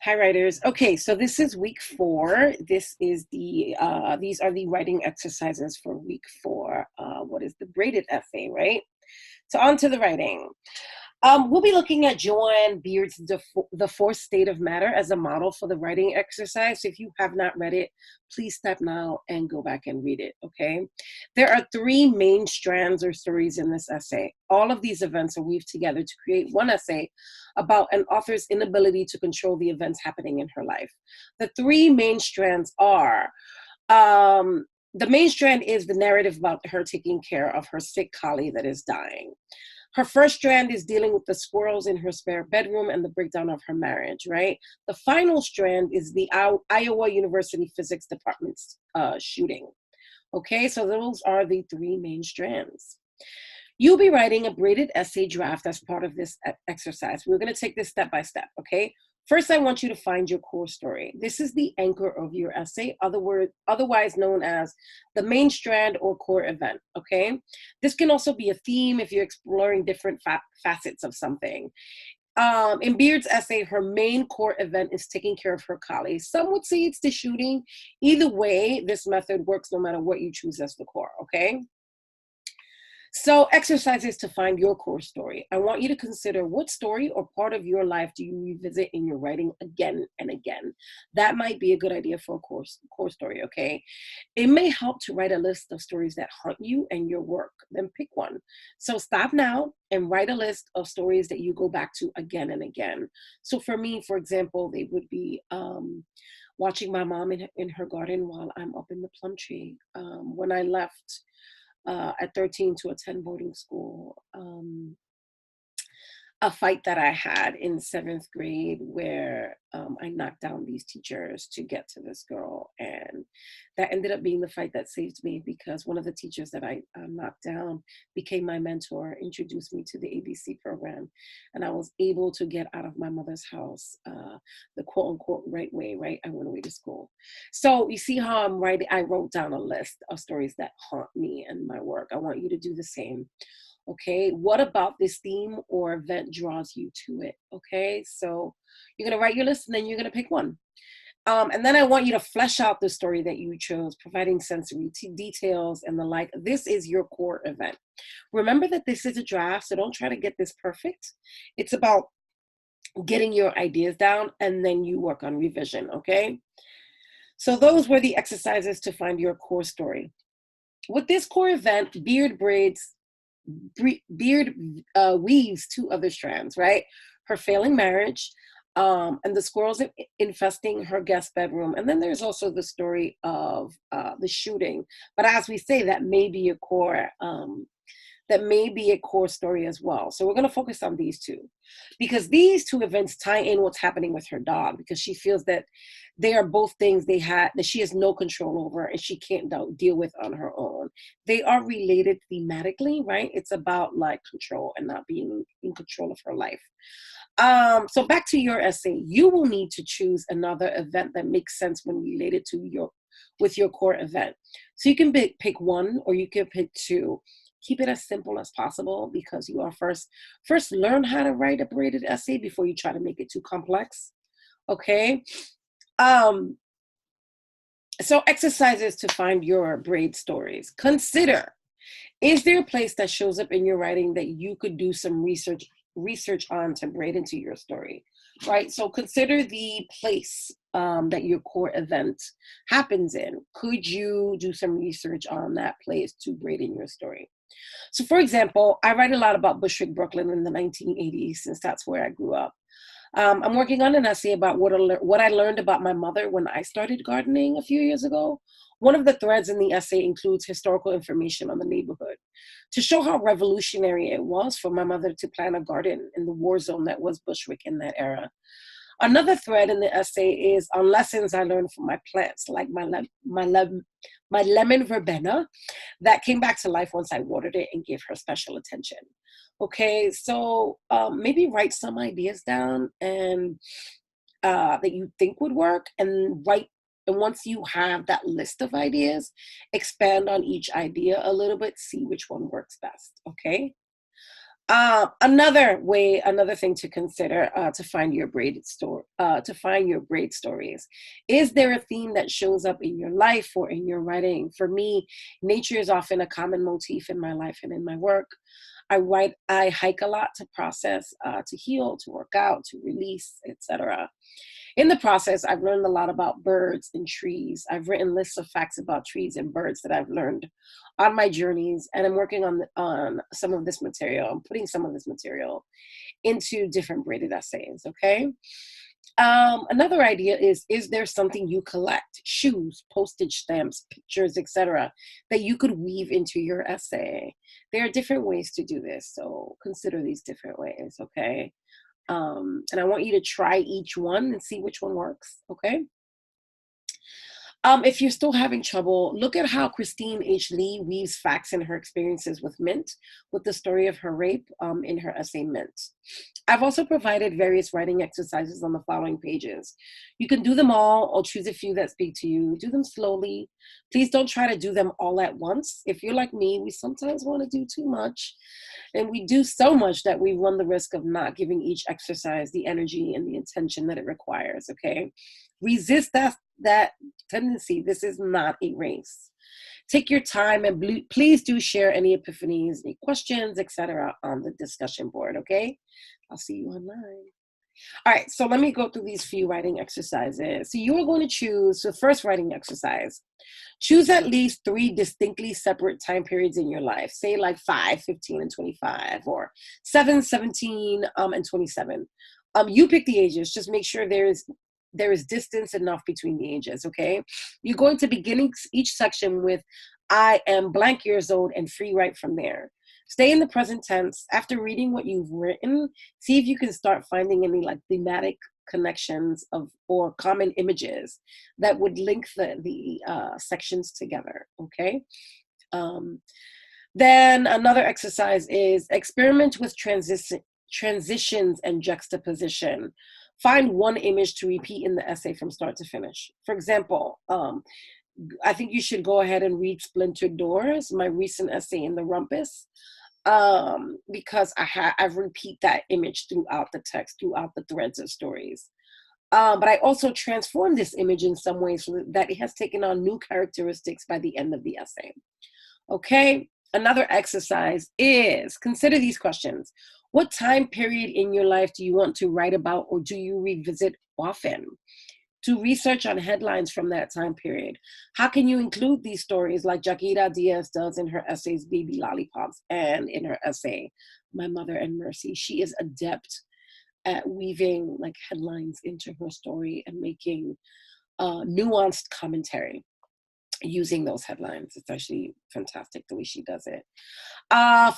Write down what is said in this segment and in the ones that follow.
Hi, writers. Okay, so this is week 4. These are the writing exercises for week 4. What is the graded essay, right? So on to the writing. We'll be looking at Joanne Beard's The Fourth State of Matter as a model for the writing exercise. So if you have not read it, please stop now and go back and read it, okay? There are 3 main strands or stories in this essay. All of these events are weaved together to create one essay about an author's inability to control the events happening in her life. The 3 main strands are the main strand is the narrative about her taking care of her sick colleague that is dying. Her first strand is dealing with the squirrels in her spare bedroom and the breakdown of her marriage, right? The final strand is the Iowa University Physics Department's shooting. Okay, so those are the 3 main strands. You'll be writing a braided essay draft as part of this exercise. We're going to take this step by step, okay? First, I want you to find your core story. This is the anchor of your essay, otherwise known as the main strand or core event, okay? This can also be a theme if you're exploring different facets of something. In Beard's essay, her main core event is taking care of her colleagues. Some would say it's the shooting. Either way, this method works no matter what you choose as the core, okay? So exercises to find your core story. I want you to consider what story or part of your life do you revisit in your writing again and again. That might be a good idea for a core story, okay? It may help to write a list of stories that haunt you and your work. Then pick one. So stop now and write a list of stories that you go back to again and again. So for me, for example, they would be watching my mom in her garden while I'm up in the plum tree. When I left at 13 to attend boarding school. A fight that I had in 7th grade where I knocked down these teachers to get to this girl. And that ended up being the fight that saved me because one of the teachers that I knocked down became my mentor, introduced me to the ABC program. And I was able to get out of my mother's house the quote unquote right way, right? I went away to school. So you see how I'm writing, I wrote down a list of stories that haunt me and my work. I want you to do the same. Okay, what about this theme or event draws you to it? Okay, so you're gonna write your list and then you're gonna pick one. And then I want you to flesh out the story that you chose, providing sensory details and the like. This is your core event. Remember that this is a draft, so don't try to get this perfect. It's about getting your ideas down and then you work on revision, okay? So those were the exercises to find your core story. With this core event, Beard weaves 2 other strands, right? Her failing marriage, and the squirrels infesting her guest bedroom. And then there's also the story of the shooting. But as we say, that may be a core story as well. So we're going to focus on these 2 because these 2 events tie in what's happening with her dog because she feels that they are both things that she has no control over and she can't deal with on her own. They are related thematically, right? It's about like control and not being in control of her life. So back to your essay, you will need to choose another event that makes sense when related to your core event. So you can pick one or you can pick 2. Keep it as simple as possible because you are first learn how to write a braided essay before you try to make it too complex. Okay. Um, so exercises to find your braid stories. Consider, is there a place that shows up in your writing that you could do some research on to braid into your story, right? So consider the place that your core event happens in. Could you do some research on that place to braid in your story? So for example, I write a lot about Bushwick, Brooklyn in the 1980s, since that's where I grew up. I'm working on an essay about what I learned about my mother when I started gardening a few years ago. One of the threads in the essay includes historical information on the neighborhood to show how revolutionary it was for my mother to plant a garden in the war zone that was Bushwick in that era. Another thread in the essay is on lessons I learned from my plants, like my lemon verbena that came back to life once I watered it and gave her special attention. Okay, so maybe write some ideas down and that you think would work, and write. And once you have that list of ideas, expand on each idea a little bit, see which one works best. Okay. Another thing to consider to find your to find your braid stories. Is there a theme that shows up in your life or in your writing? For me, nature is often a common motif in my life and in my work. I hike a lot to process, to heal, to work out, to release, etc. In the process, I've learned a lot about birds and trees. I've written lists of facts about trees and birds that I've learned on my journeys, and I'm working on some of this material. I'm putting some of this material into different braided essays. Okay. Another idea is there something you collect, shoes, postage stamps, pictures, etc., that you could weave into your essay? There are different ways to do this, so consider these different ways. Okay. And I want you to try each one and see which one works. Okay. If you're still having trouble, look at how Christine H. Lee weaves facts in her experiences with Mint, with the story of her rape in her essay Mint. I've also provided various writing exercises on the following pages. You can do them all or choose a few that speak to you. Do them slowly. Please don't try to do them all at once. If you're like me, we sometimes want to do too much. And we do so much that we run the risk of not giving each exercise the energy and the intention that it requires. Okay. Resist that tendency. This is not a race. Take your time and please do share any epiphanies, any questions, etc. on the discussion board. Okay. I'll see you online. All right, so let me go through these few writing exercises. So you are going to choose the first writing exercise. Choose at least 3 distinctly separate time periods in your life, say like 5, 15, and 25, or 7, 17, and 27. You pick the ages. Just make sure there is distance enough between the ages, okay? You're going to begin each section with I am blank years old and free right from there. Stay in the present tense. After reading what you've written, see if you can start finding any like thematic connections of or common images that would link the sections together. Okay. Um, then another exercise is experiment with transitions and juxtaposition. Find one image to repeat in the essay from start to finish. For example, I think you should go ahead and read Splintered Doors, my recent essay in the Rumpus, because I repeat that image throughout the text, throughout the threads of stories. But I also transform this image in some ways so that it has taken on new characteristics by the end of the essay. Okay, another exercise is consider these questions. What time period in your life do you want to write about or do you revisit often? Do research on headlines from that time period. How can you include these stories like Jaquita Diaz does in her essays Baby Lollipops and in her essay My Mother and Mercy? She is adept at weaving like headlines into her story and making nuanced commentary using those headlines. It's actually fantastic the way she does it.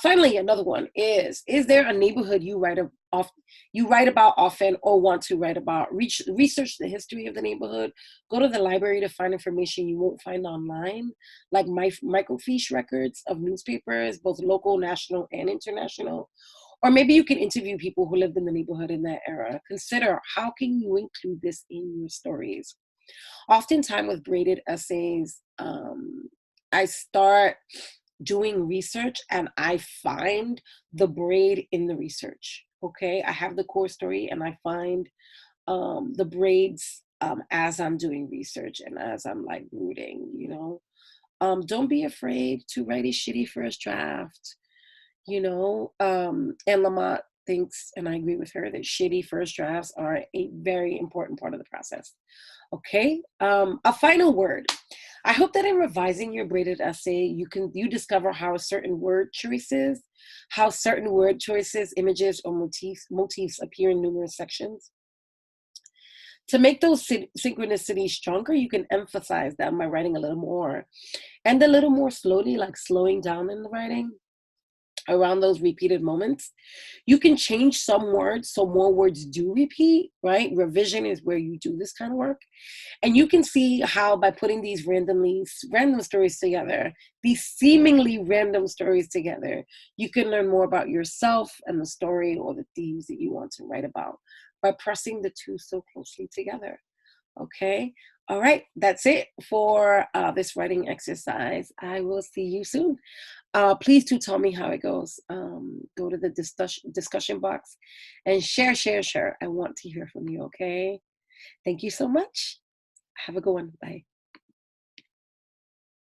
Finally, another one is there a neighborhood you write about often or want to write about? Research the history of the neighborhood. Go to the library to find information you won't find online, like microfiche records of newspapers, both local, national, and international. Or maybe you can interview people who lived in the neighborhood in that era. Consider how can you include this in your stories. Oftentimes with braided essays, I start doing research and I find the braid in the research. Okay, I have the core story and I find the braids as I'm doing research and as I'm like rooting, you know. Don't be afraid to write a shitty first draft, you know. And Lamont thinks, and I agree with her, that shitty first drafts are a very important part of the process. Okay, a final word. I hope that in revising your braided essay, you discover how certain word choices, images, or motifs appear in numerous sections. To make those synchronicities stronger, you can emphasize them by writing a little more and a little more slowly, like slowing down in the writing around those repeated moments. You can change some words so more words do repeat, right? Revision is where you do this kind of work. And you can see how by putting these random stories together, these seemingly random stories together, you can learn more about yourself and the story or the themes that you want to write about by pressing the two so closely together. Okay. All right. That's it for this writing exercise. I will see you soon. Please do tell me how it goes. Go to the discussion box and share, share, share. I want to hear from you. Okay. Thank you so much. Have a good one. Bye.